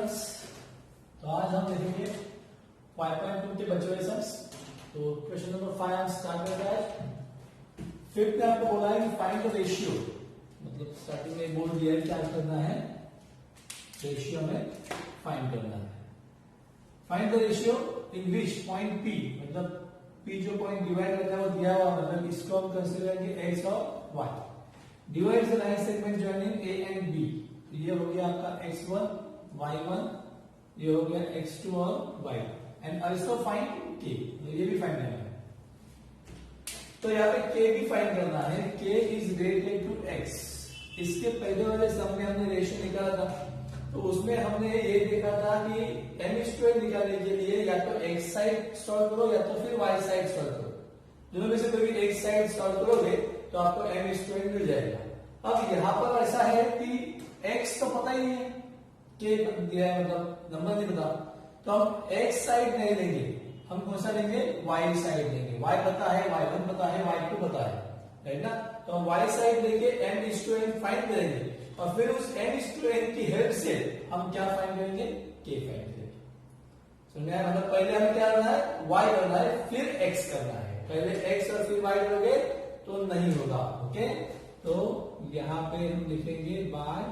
Students, तो आज हम देखेंगे 5.2 के बचे हुए सम्स। तो क्वेश्चन नंबर 5 हम स्टार्ट करते हैं। फिफ्थ में आपको बोला है कि फाइंड द रेशियो, मतलब स्टार्टिंग में बोल दिया है क्या करना है, रेशियो में फाइंड करना है। Find the ratio in which point P, मतलब P जो पॉइंट डिवाइड करता है वो दिया हुआ, मतलब इसको हम कंसीडर करेंगे x और y। Divide the line segment joining A and B। तो ये हो गया आपका x1 y1, ये हो गया x2 और y1 and also find k, ये भी फाइंड करना है। तो यहाँ पे k भी फाइंड करना है। k is related to x। इसके पहले वाले सम में हमने रेशियो निकाला था, तो उसमें हमने ये देखा था कि m² निकालने के लिए या तो x साइड सॉल्व करो या तो फिर y साइड सॉल्व करो। दोनों में से कोई भी एक साइड सॉल्व करोगे तो आपको m² मिल जाएगा। अब यहाँ पर ऐसा है कि x तो पता ही नहीं है, k दिया है मतलब नंबर नहीं पता, तो हम x साइड नहीं लेंगे, हम कौन सा लेंगे, y साइड लेंगे। y पता है, y1 पता है, y2 पता है, राइट ना। तो हम y साइड लेके m² फाइंड करेंगे और फिर उस m² की हेल्प से हम क्या फाइंड करेंगे, k फाइंड करेंगे। समझ आया? मतलब पहले हमें क्या करना है, y करना है, फिर x करना है। पहले x और फिर y करोगे तो नहीं होगा। ओके, तो यहां पे हम लिखेंगे बाय,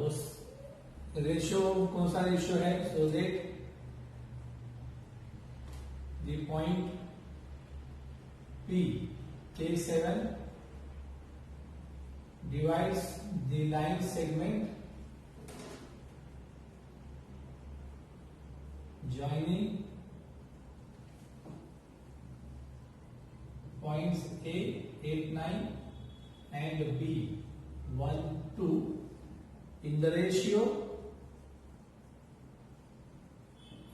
उस रेशियो कौन सा रेशियो है, so that the point P K7 divides the line segment joining points A 8, 9 and B 1, 2 in the ratio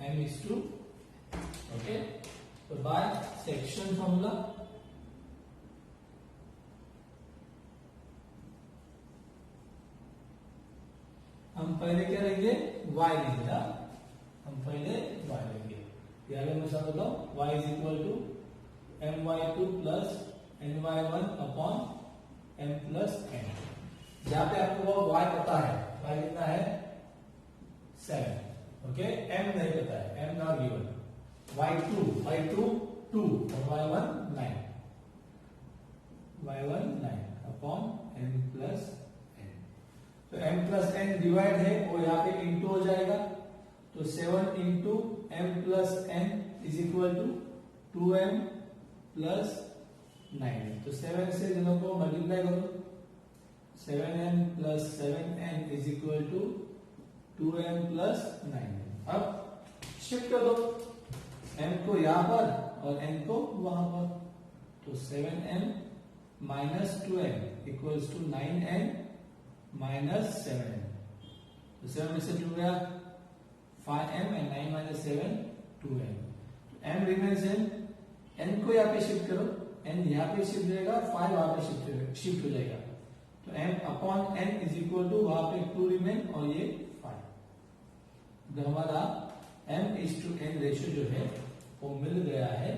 m:2. Okay, so by section formula हम पहले क्या लेंगे, y लेंगे। हम पहले y लेंगे। यानी मैं समझ लो y is equal to my2 plus ny1 upon m plus n। जहां पे आपको वो y पता है, y कितना है 7, ओके, m नहीं पता है, m नॉट गिवन। y2 2 और y1 9 upon m plus n। तो m प्लस n डिवाइड है वो यहाँ पे इंटू हो जाएगा, तो 7 into m plus n is equal to 2m plus 9। तो 7 से दोनों को मल्टीप्लाई करो, 7m plus 7n is equal to 2m plus 9। अब शिफ्ट कर दो m को यहां पर और n को वहां पर, तो 7m minus 2m equals to 9n minus 7n। तो 7 में से 2 गया 5m एंड 9 माइनस 7 2m। तो m रिमेन्स n, n को यहाँ पे शिफ्ट करो, n यहाँ पे शिफ्ट हो जाएगा, 5 वहां पे शिफ्ट हो जाएगा। तो m upon n is equal to वहां पे 2 रिमेन और ये 5। तो हमारा m:n रेशियो जो है वो मिल गया है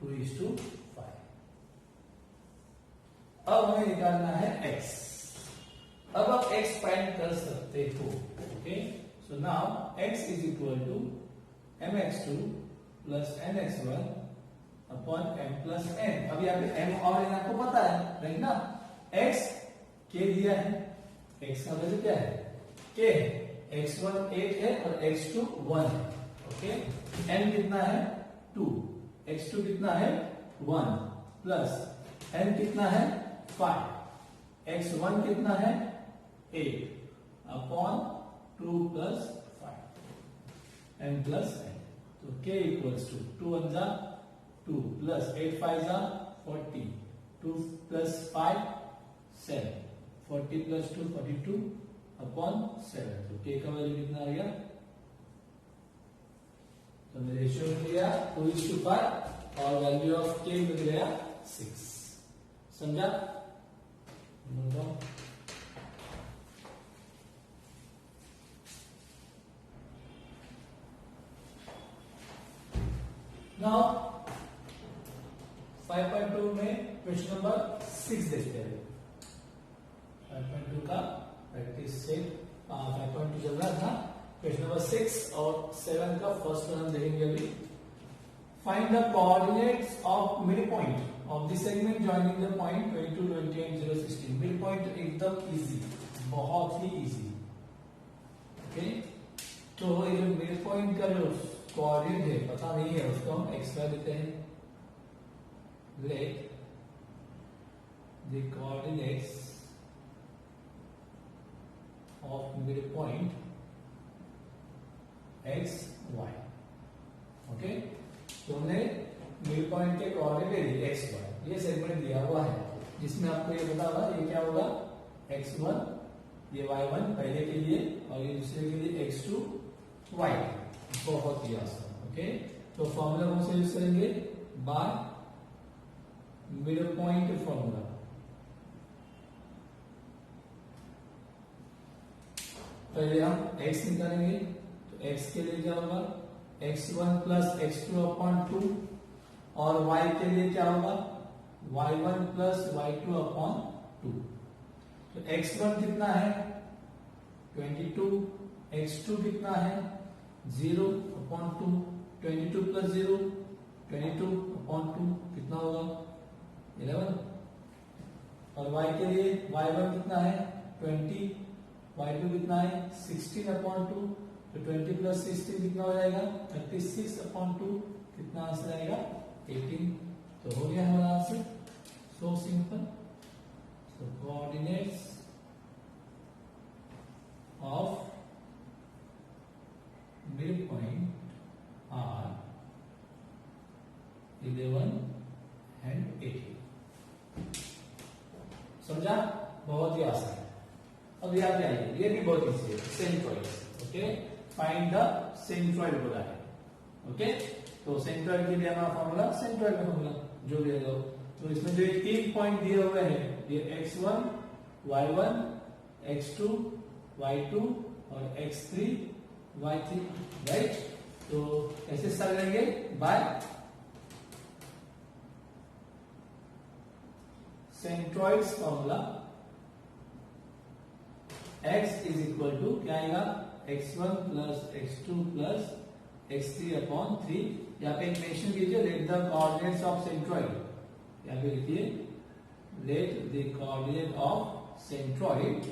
2:5। अब हमें निकालना है x। अब आप x फाइंड कर सकते हो। Okay, so now x is equal to mx2 plus nx1 upon m plus n। अब यहाँ पे m और n आपको पता है, राइट ना। x k दिया है, x का वैल्यू क्या है, k है, x1 8 है और x2 1 है। ओके, n कितना है 2, x2 कितना है 1 प्लस n कितना है 5, x1 कितना है 8 upon 2 plus 5 m plus n। तो k इक्वल्स टू 2 1 जा 2 प्लस 8 5 जा 40, 2 प्लस 5 7, 40 प्लस 2 42 अपॉन 7। तो k का वैल्यू कितना आ गया, तो मेरे रेशियो मिल गया 2:5 और वैल्यू ऑफ k मिल गया 6। समझा? नाउ 5.2 में क्वेश्चन नंबर 6 देखते हैं। 5.2 का प्रैक्टिस से 5.2 चल रहा था। क्वेश्चन नंबर 6 और 7 का फर्स्ट वन हम देखेंगे अभी। Find the coordinates of mid point of the segment joining the point 22, 20 and 0, 16। Mid point एकदम इजी, बहुत ही इजी। ओके, तो ये जो मिड पॉइंट का जो कोऑर्डिनेट है पता नहीं है, उसको हम एक्स वाई देते हैं। Let the coordinates of mid point X Y. Okay, तो हमने मिड पॉइंट के कोऑर्डिनेट ले लिए एक्स वाई। ये सेगमेंट दिया हुआ है जिसमें आपको ये पता होगा ये क्या होगा, x1, ये y1 पहले के लिए और ये दूसरे के लिए x2 y। बहुत ही आसान। ओके, तो फॉर्मूला कौन सा यूज करेंगे, बाय मिड पॉइंट फॉर्मूला। पहले हम x निकालेंगे, तो x के लिए क्या होगा, x1 प्लस x2 अपॉन 2, और y के लिए क्या होगा, y1 प्लस y2 अपॉन 2। तो x1 कितना है 22, x2 कितना है 0 अपॉन 2, 22 प्लस 0 22 अपॉन 2 कितना होगा 11, और y के लिए y1 कितना है 20, y2 कितना है 16 अपॉन 2, तो 20 प्लस 16 कितना हो जाएगा 36 अपॉन 2, कितना आंसर आएगा 18। तो हो गया हमारा answer, so simple. So coordinates of mid point are 11 and 18। समझा, बहुत ही आसान है। अब याद आइए, ये भी बहुत इजी है, centroid. Okay, find the centroid बोला है। ओके, तो सेंट्रॉइड के लिए हमारा फॉर्मूला सेंट्रॉइड का फॉर्मूला जो भी है। तो इसमें जो 3 पॉइंट दिए हुए हैं, ये x1, y1, x2, y2 और x3, y3, राइट। तो ऐसे सर लेंगे by centroid's formula. x is equal to क्या आएगा, x1 plus x2 plus x3 upon 3। यहाँ पे मेंशन कीजिए let the coordinates of centroid. यहाँ पे लिखिए let the coordinate of centroid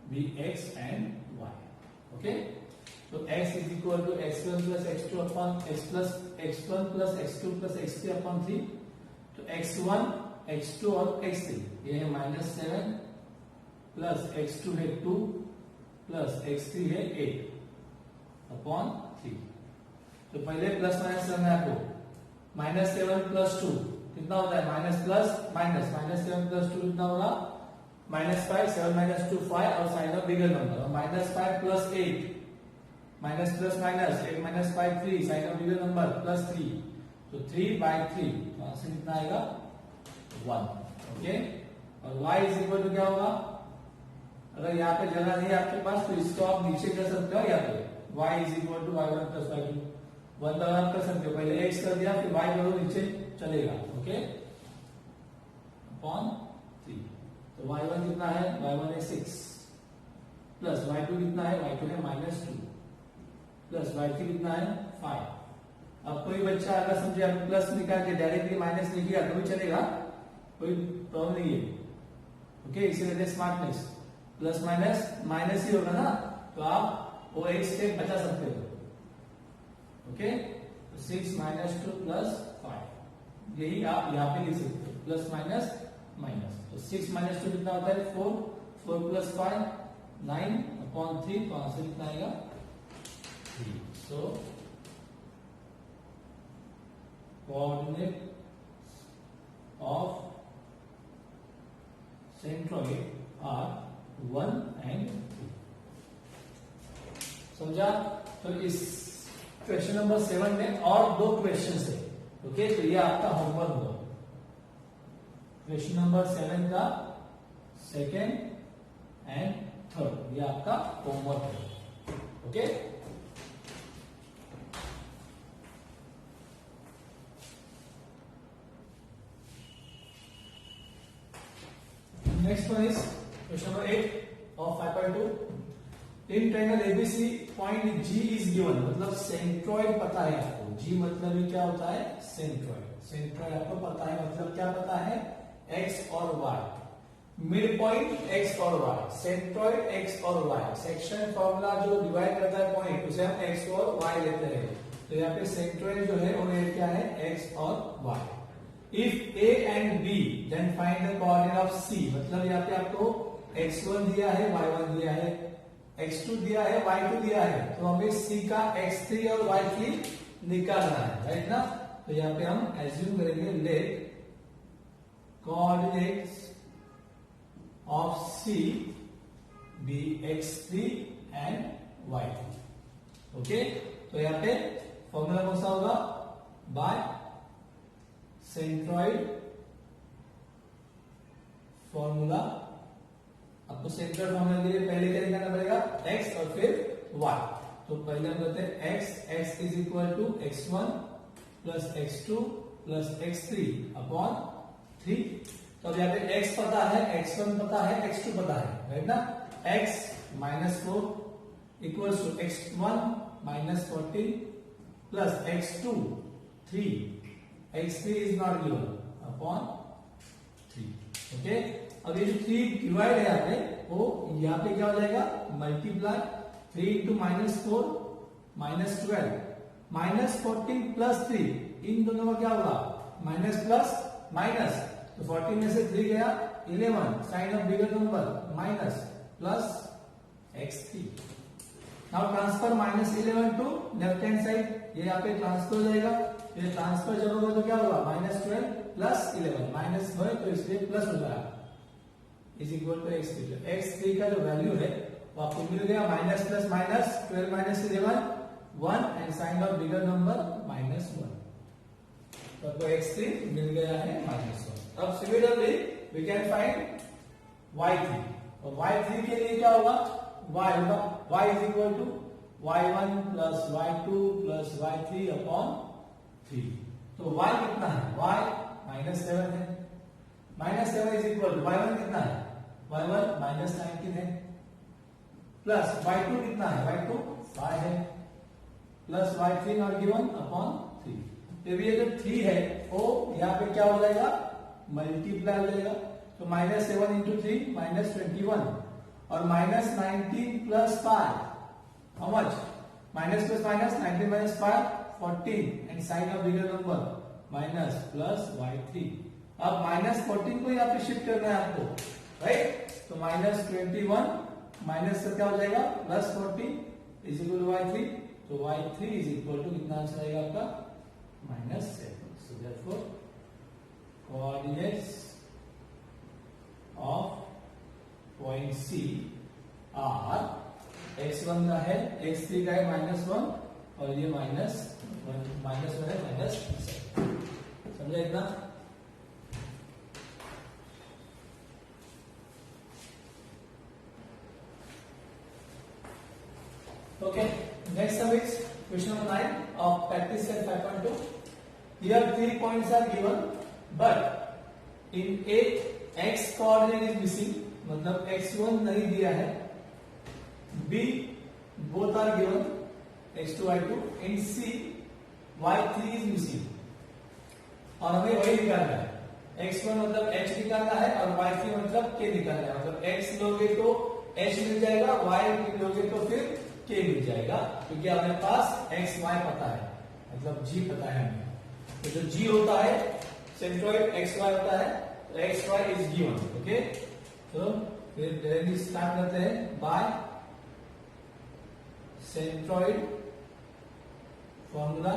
be x and y। Okay, तो x is equal to x1 plus x2 upon x1 plus x2 plus x3 upon 3। तो x1, x2 और x3 ये है -7 plus x2 है 2 plus x3 है 8 upon 3। तो पहले plus minus करना है आपको। -7 प्लस 2 कितना होता है, माइनस प्लस माइनस, -7 प्लस 2 कितना होगा -5, 7 माइनस 2 5 और साइन ऑफ बिगर नंबर, और -5 plus 8 minus plus minus 8 minus 5 3 sign of bigger number plus 3, तो 3/3 तो आंसर कितना आएगा 1। ओके, और y इज इक्वल टू क्या होगा, अगर यहाँ पे जगह नहीं है आपके पास तो इसको आप नीचे कर सकते हो, यहाँ पे y is equal to y1 plus y2 1 बार आप कर सकते हो। पहले x कर दिया फिर y करो, नीचे चलेगा। Okay, upon 3। तो y1 कितना है, y1 है 6 प्लस y2 कितना है, y2 है -2 प्लस y3 कितना है 5। अब कोई बच्चा अगर समझे आप प्लस निकाल के डायरेक्टली माइनस नहीं किया तो भी चलेगा, कोई प्रॉब्लम नहीं है। ओके, इसीलिए स्मार्टनेस, प्लस माइनस माइनस ही होगा ना, तो आप वो एक स्टेप बचा सकते हो। ओके, तो 6 माइनस 2 प्लस 5, यही आप यहाँ पे लिख सकते हो, प्लस माइनस माइनस। तो 6 माइनस 2 कितना होता है 4, 4 प्लस 5 9 अपॉन 3, तो आंसर कितना आएगा 3। So coordinate of centroid are 1 and 2। समझा। तो इस क्वेश्चन नंबर 7 में और 2 क्वेश्चन है। ओके, तो ये आपका होमवर्क होगा। क्वेश्चन नंबर 7 का सेकेंड एंड थर्ड ये आपका होमवर्क है। Okay. Next one is question number 8 of 5.2. In triangle ABC, point G is given. मतलब सेंट्रॉइड पता है आपको. G मतलब ही क्या होता है? सेंट्रॉइड. सेंट्रॉइड आपको पता है, मतलब क्या पता है? X और Y. मिड पॉइंट X और Y. सेंट्रॉइड X और Y. सेक्शन फॉर्मूला जो डिवाइड करता है पॉइंट, उसे हम X और Y लेते हैं. तो यहाँ पे सेंट्रॉइड जो है उन्हें क्या है? X और Y. If A and B, then find the coordinate of C. मतलब यहाँ पे आपको x1 दिया है, y1 दिया है, x2 दिया है, y2 दिया है, तो हमें C का x3 और y3 निकालना है, राइट ना? तो यहाँ पे हम एज्यूम करेंगे let coordinates of C be x3 and y3. Okay, तो यहाँ पे फॉर्मूला कौन सा होगा? By centroid formula. आपको सेंट्रॉइड फॉर्मूला के लिए पहले क्या निकालना पड़ेगा? x और फिर y. तो पहले हम करते हैं x is equal to x1 plus x2 plus x3 upon 3. तो अब यहाँ पे x पता है, x1 पता है, x2 पता है, राइट ना? x minus 4 equals to x1 minus 14 plus x2 3, x3 is not given upon 3. Okay, अब ये जो 3 डिवाइड है यहाँ पे, वो यहाँ पे क्या हो जाएगा? Multiply 3 into minus 4 minus 12 minus 14 plus 3. इन दोनों का क्या होगा? Minus plus minus. तो 14 में से 3 गया 11, sign of bigger number minus plus x3. Now transfer minus 11 to left hand side. ये यहाँ पे ट्रांसफर हो जाएगा. ये ट्रांसफर जब होगा तो क्या होगा? Minus 12 plus 11. माइनस है तो इसलिए प्लस हो जाएगा, इज इक्वल टू x3. तो x3 का जो वैल्यू है वो आपको मिल गया minus plus minus 12 minus 11 1 and sign of bigger number minus 1. तो आपको x3 मिल गया है माइनस 1. अब similarly we can find y3. और y3 के लिए क्या होगा? y होगा y is equal to y1 plus y2 plus y3 upon 3. तो y कितना है? y माइनस 7 है. Minus 7 is equal to y1 कितना है? y1 माइनस 19 है, प्लस y2 कितना है? y2 5 है, plus y3 not given upon 3. तो ये जो 3 है वो यहाँ पे क्या हो जाएगा? मल्टीप्लाई हो जाएगा. तो माइनस 7 इंटू 3 माइनस 21 और minus 19 plus 5 how much? Minus plus minus 19 minus 5 14 and sign of bigger number minus plus y3. अब माइनस 14 को यहाँ पे शिफ्ट करना है आपको, राइट? तो माइनस 21 माइनस से क्या हो जाएगा? Plus 14 is equal to y3. तो y3 इज इक्वल टू कितना आंसर आएगा आपका? Minus 7. So therefore coordinates of point C are x1 का है, x3 का है माइनस 1 और ये माइनस 1 है माइनस 7. समझा इतना? Okay, next sum is question number 9 of practice set 5.2. Here 3 points are given, but in A x coordinate is missing, मतलब x1 नहीं दिया है. B both are given, x2 y2. In C y3 is missing. और हमें वही निकालना है. x1 मतलब h निकालना है और y3 मतलब k निकालना है. मतलब x लोगे तो h मिल जाएगा, y लोगे तो फिर k मिल जाएगा, क्योंकि हमारे पास x y पता है, मतलब g पता है हमें. तो जो g होता है सेंट्रॉइड x y होता है, तो x y is given. Okay, तो फिर डायरेक्टली स्टार्ट करते हैं by centroid formula.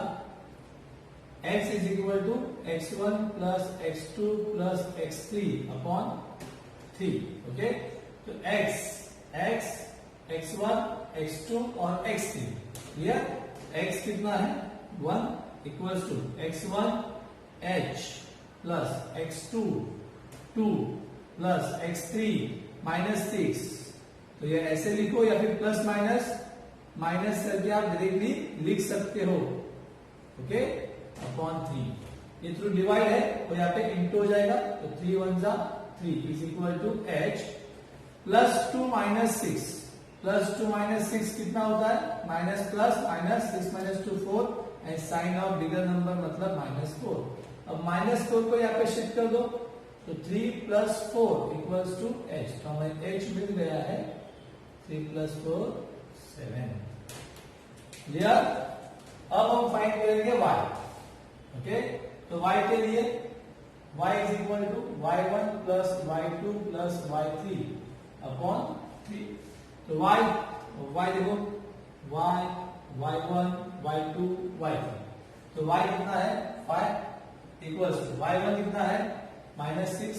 x is equal to x1 plus x2 plus x3 upon 3. Okay, तो x x1 x2 और x3. क्लियर? x कितना है? 1 equals to x1 h plus x2 2 plus x3 minus 6. तो ये ऐसे लिखो या फिर प्लस माइनस माइनस करके आप डायरेक्टली लिख सकते हो. Okay, upon 3. ये थ्रू डिवाइड है तो यहाँ पे इंटू हो जाएगा. तो 3 1 जा 3 is equal to h plus 2 minus 6 plus 2 minus 6 कितना होता है minus plus minus 6 minus 2 4 and sign of bigger number मतलब माइनस 4। अब माइनस 4 को यहाँ पे शिफ्ट कर दो तो 3 प्लस 4 इक्वल्स टू h, तो हमें h मिल गया है 3 प्लस 4 7। क्लियर? अब हम फाइंड करेंगे y। ओके, तो y के लिए y is equal to y1 plus y2 plus y3 upon 3। तो y देखो y y1 y2 y3, तो y कितना है 5 इक्वल्स टू y1 कितना है -6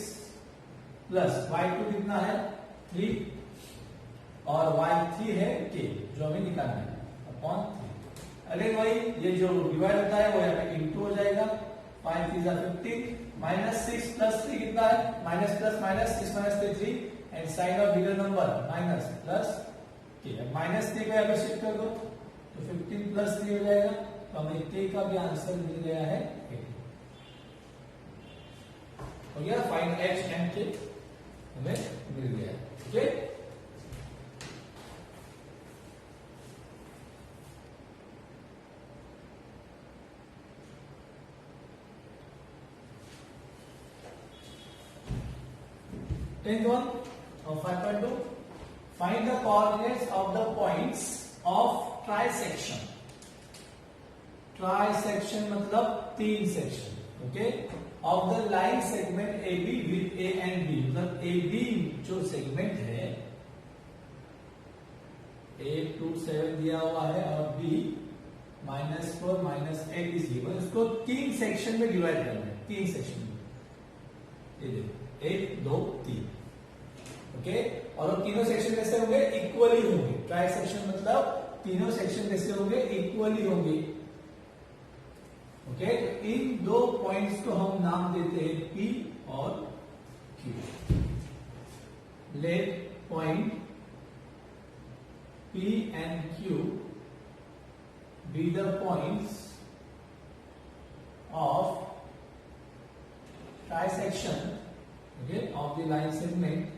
प्लस y2 कितना है 3 और y3 है k जो हमें निकालना है अपॉन 3। अगेन वही ये जो डिवाइड होता है वो यहाँ पे इंटू हो जाएगा 5 3 15 -6 प्लस 3 कितना है minus plus minus 6 minus 3 and sign of bigger number minus plus k। Minus 3 को यहाँ पे शिफ्ट कर दो तो 15 प्लस 3 हो जाएगा, तो हमें k का भी आंसर मिल गया है 8। हो गया फाइंड h एंड k हमें मिल गया। ओके, टेंथ वन और 5.2 find the coordinates of the points of trisection. Trisection मतलब 3 section, okay, of the line segment A B with A and B. मतलब ए बी जो सेगमेंट है A 2 7 दिया हुआ है और B -4 -8 इज गिवन। इसको 3 सेक्शन में डिवाइड करना है, 3 सेक्शन में। ये देखो 1 2 3, ओके, और तीनों सेक्शन कैसे होंगे इक्वली होंगे। ट्राइसेक्शन मतलब तीनों सेक्शन कैसे होंगे इक्वली होंगे। ओके, तो इन 2 पॉइंट्स को हम नाम देते हैं P और Q। Let point P and Q be the points of trisection, okay, of the line segment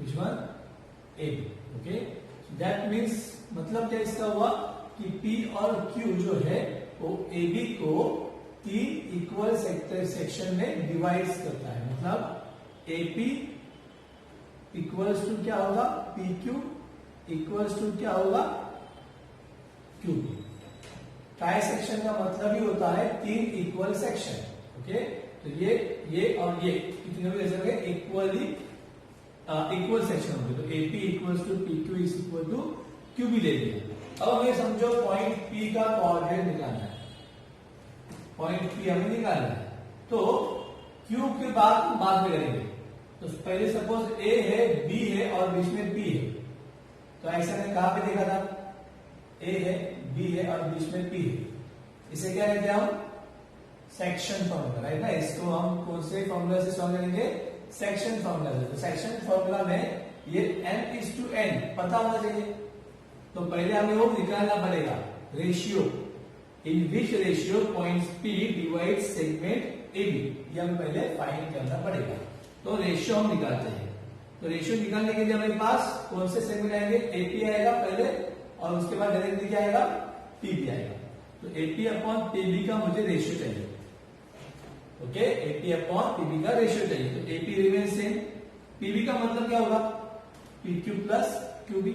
which one AB, okay, so that means मतलब क्या इसका हुआ कि P और Q जो है वो AB को 3 इक्वल सेक्शन में डिवाइड करता है। मतलब AP इक्वल्स टू क्या होगा PQ इक्वल्स टू क्या होगा QP। ट्राइसेक्शन का मतलब ही होता है 3 इक्वल सेक्शन। ओके, तो ये और ये कितने भी कैसे होंगे इक्वली इक्वल सेक्शन होंगे। तो AP equals to PQ is equal to QB ले लिया। अब हमें समझो पॉइंट P का कोऑर्डिनेट निकालना है। पॉइंट P हमें निकालना है तो Q के बाद में करेंगे। तो पहले सपोज A है B है और बीच में P है, तो ऐसा ने कहां पे देखा था A है B है और बीच में P है। इसे क्या कहते हैं हम सेक्शन फॉर्मूला, राइट ना। इसको हम कौन से फॉर्मूला से सॉल्व करेंगे सेक्शन फॉर्मूला से। तो सेक्शन फॉर्मूला में ये m/n पता होना चाहिए। तो पहले हमें वो निकालना पड़ेगा रेशियो, इन विच ratio points P divide segment AB। ये हमें पहले फाइंड करना पड़ेगा। तो रेशियो हम निकालते हैं। तो रेशियो निकालने के लिए हमारे पास कौन से सेगमेंट आएंगे AP आएगा पहले और उसके बाद डायरेक्टली क्या आएगा PB आएगा। तो AP अपॉन PB का मुझे रेशियो चाहिए। ओके, AP अपॉन PB का रेशियो चाहिए। तो AP रिमेन सेम, PB का मतलब क्या होगा PQ plus QB।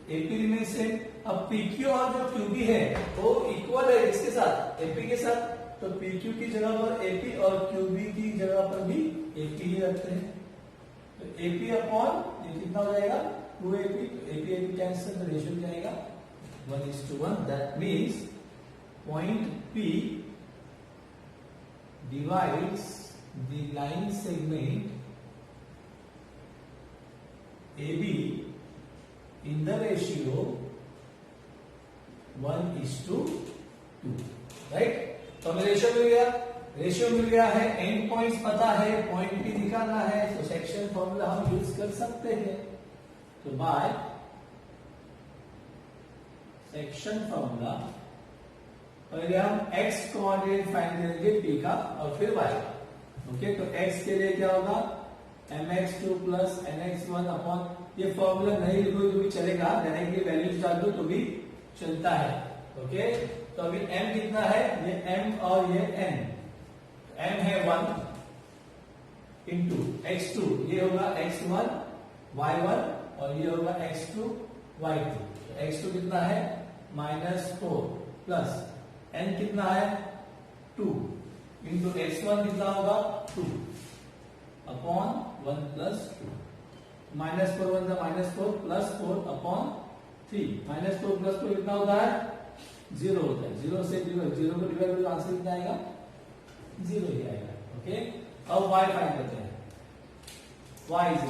AP remain same. अब PQ और जो QB है वो इक्वल है इसके साथ AP के साथ, तो PQ की जगह पर AP और QB की जगह पर भी AP ही रखते हैं। तो AP अपॉन ये कितना हो जाएगा 2AP। तो AP कैंसिल, तो रेशियो क्या आएगा 1:1। That means point P divides the line segment AB in the ratio 1:2, right. तो हमें रेशियो मिल गया। रेशियो मिल गया है, एंड पॉइंट्स पता है, पॉइंट P निकालना है, तो सेक्शन फॉर्मूला हम यूज कर सकते हैं। तो बाय सेक्शन फॉर्मूला पहले हम x कोऑर्डिनेट फाइंड करेंगे p का और फिर y का। ओके, तो x के लिए क्या होगा, mx2 प्लस nx1 अपॉन, ये फॉर्मूला नहीं लिखो तो भी चलेगा, डायरेक्टली वैल्यूज डाल दो तो भी चलता है। ओके, तो अभी m कितना है, ये m और ये n, m है 1 इंटू x2, ये होगा x1 y1 और ये होगा x2 y2। तो x2 कितना है -4 प्लस n कितना है 2 इंटू x1 कितना होगा 2 अपॉन 1 प्लस 2, -4 1 का -4 प्लस 4 अपॉन 3, -4 प्लस 4 कितना होता है 0 होता है। 0 से 0 को डिवाइड करो, आंसर कितना आएगा 0 ही आएगा। ओके, अब y फाइंड करते हैं। y इज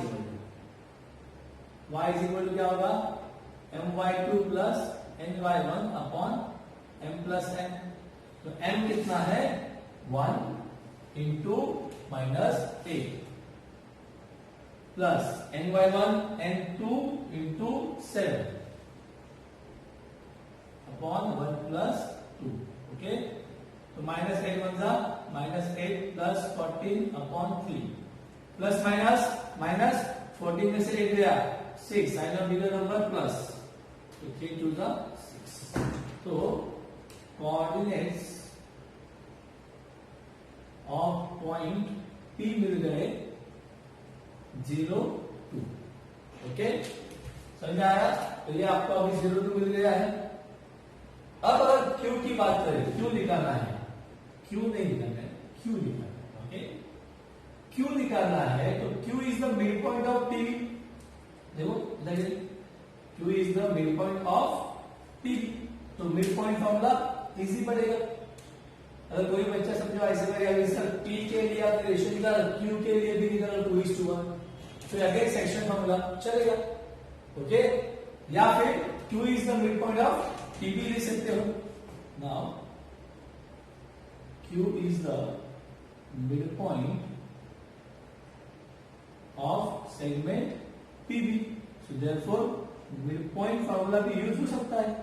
इक्वल टू क्या होगा, my2 plus ny1 upon m plus n। तो m कितना है 1 into -8 plus ny1 n2 into 7 upon 1 plus 2। Okay, तो -8 1 जा -8 प्लस 14 अपॉन 3 प्लस माइनस 14 में से 8 गया 6, sign of bigger number plus, तो 3 2 जा 6। तो कोऑर्डिनेट्स ऑफ पॉइंट P मिल गए 0 2। ओके, समझ आया? तो ये आपको अभी 0 2 मिल गया है। अब अगर Q की बात करें, Q निकालना है, Q नहीं निकालना है, Q निकालना है। ओके, Q निकालना है तो Q is the mid point of PV। देखो Q is the mid point of PV, तो मिड पॉइंट फॉर्मूला इजी पड़ेगा। अगर कोई बच्चा समझो ऐसे करेगा सर P के लिए आप रेशियो निकाल, Q के लिए भी निकालो 2:1, तो अगेन सेक्शन फॉर्मूला चलेगा। ओके, या फिर Q is the mid point of PV ले सकते हो। Now Q is the mid point of segment PV, so therefore mid point formula भी यूज हो सकता है।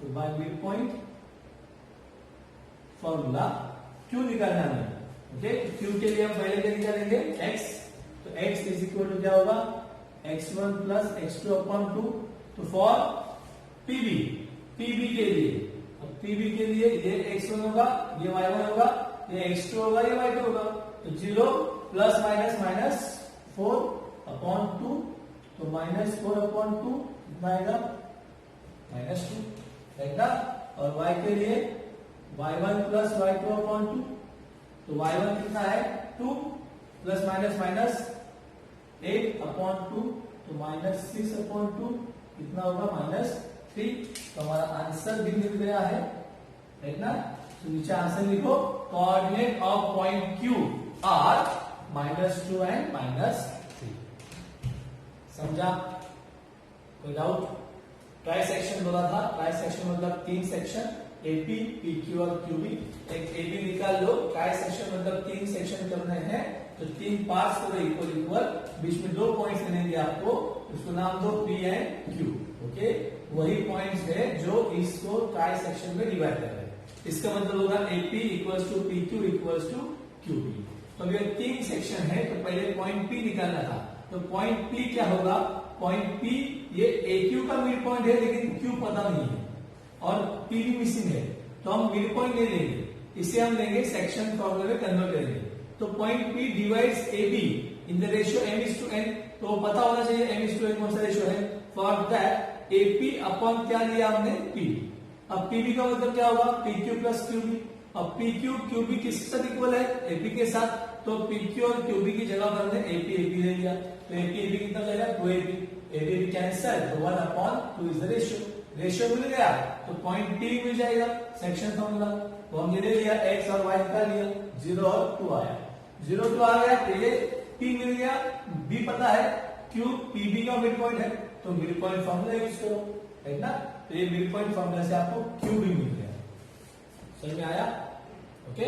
So by mid point formula Q निकालना है। ओके, Q के लिए हम पहले क्या निकालेंगे x, तो x इज इक्वल टू क्या होगा x1 प्लस x2 अपॉन 2। तो फॉर PV के लिए, अब PV के लिए ये x1 होगा, ये y1 होगा, ये x2 होगा, ये y2 होगा, तो 0 प्लस माइनस 4 अपॉन 2, तो -4 अपॉन 2 कितना आएगा -2, राइट ना। और y के लिए y1 प्लस y2 अपॉन 2, तो y1 कितना है 2 प्लस माइनस 8 अपॉन 2, तो -6 अपॉन 2 कितना होगा -3। तो हमारा आंसर भी मिल गया है, राइट ना। तो नीचे आंसर लिखो, coordinate of point Q are -2 and -3। समझा? कोई डाउट? ट्राई सेक्शन बोला था, ट्राई सेक्शन मतलब 3 सेक्शन, AP, PQ और QB। एक AB निकाल लो, ट्राई सेक्शन मतलब 3 सेक्शन करने हैं, तो 3 पार्ट्स करो इक्वल, बीच में 2 पॉइंट्स मिलेंगे आपको, उसको नाम दो P एंड Q। ओके, वही पॉइंट्स है जो इसको ट्राई सेक्शन में डिवाइड कर रहे हैं। इसका मतलब होगा AP equals to PQ equals to QB। तो ये 3 सेक्शन है, तो पहले पॉइंट P निकालना था, तो पॉइंट P क्या होगा, पॉइंट P ये AQ का मिड पॉइंट है, लेकिन Q पता नहीं है और P भी मिसिंग है, तो हम मिड पॉइंट नहीं लेंगे, इसे हम लेंगे सेक्शन फॉर्मूले में कन्वर्ट करेंगे। तो point P divides AB in the ratio m:n, तो पता होना चाहिए m:n कौन सा रेशियो है। फॉर दैट AP अपॉन क्या लिया हमने P। अब PB का मतलब क्या होगा PQ प्लस QB। अब PQ QB किसके साथ इक्वल है, AP के साथ, तो PQ और QB की जगह पर हमने AP ले लिया, तो AP कितना जाएगा 2AP, AB कैंसिल, तो 1 अपॉन 2 इज द रेशियो मिल गया, तो पॉइंट P मिल जाएगा सेक्शन फॉर्मूला। तो हमने ले लिया x और y निकाल लिया, 0 और 2 आया, 0 2 आ गया, तो ये P मिल गया, B पता है, Q PB का मिड पॉइंट है, तो मिड पॉइंट फॉर्मूला यूज करो, है ना। तो ये मिड पॉइंट फॉर्मूला से आपको Q भी मिल गया। समझ में आया? ओके।